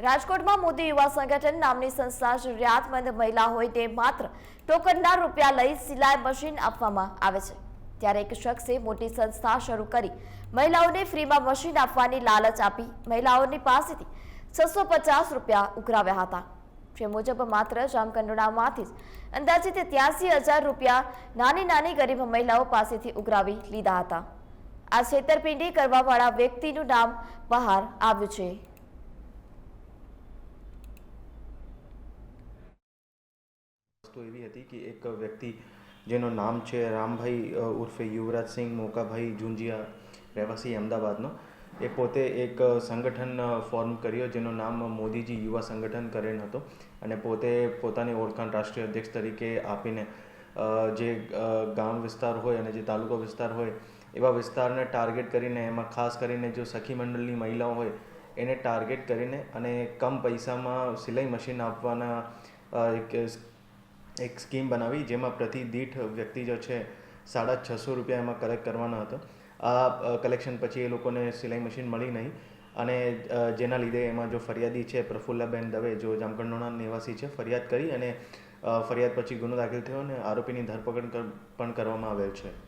રાજકોટમાં મોદી યુવા સંગઠન નામની સંસ્થા જરૂરિયાતમંદ મહિલાઓને માત્ર ટોકનના રૂપિયા લઈ સિલાઈ મશીન આપવામાં આવે છે, ત્યારે એક શખ્સે મોટી સંસ્થા શરૂ કરી મહિલાઓને ફ્રીમાં મશીન આપવાની લાલચ આપી મહિલાઓની પાસેથી 650 રૂપિયા ઉઘરાવ્યા હતા। જે મુજબ માત્ર જામકંડોળામાંથી જ અંદાજિત 83,000 રૂપિયા નાની ગરીબ મહિલાઓ પાસેથી ઉઘરાવી લીધા હતા। આ છેતરપિંડી કરવાવાળા વ્યક્તિનું નામ બહાર આવ્યું છે। વસ્તુ એવી હતી કે એક વ્યક્તિ જેનું નામ છે રામભાઈ ઉર્ફે યુવરાજસિંહ મોકાભાઈ ઝુંઝિયા, રહેવાસી અમદાવાદનો, એ પોતે એક સંગઠન ફોર્મ કર્યો જેનું નામ મોદીજી યુવા સંગઠન કરેલ હતો અને પોતે પોતાની ઓળખાણ રાષ્ટ્રીય અધ્યક્ષ તરીકે આપીને જે ગામ વિસ્તાર હોય અને જે તાલુકા વિસ્તાર હોય એવા વિસ્તારને ટાર્ગેટ કરીને, એમાં ખાસ કરીને જો સખી મંડળની મહિલાઓ હોય એને ટાર્ગેટ કરીને અને કમ પૈસામાં સિલાઈ મશીન આપવાના એક સ્કીમ બનાવી, જેમાં પ્રતિ દીઠ વ્યક્તિ જો છે 650 રૂપિયા એમાં કલેક્ટ કરવાનો હતો। આ કલેક્શન પછી એ લોકોને સિલાઈ મશીન મળી નહીં અને જેના લીધે એમાં જો ફરિયાદી છે પ્રફુલ્લાબેન દવે, જો જામકંડોળા નિવાસી છે, ફરિયાદ કરી અને ફરિયાદ પછી ગુનો દાખલ થયો અને આરોપીની ધરપકડ પણ કરવામાં આવેલ છે।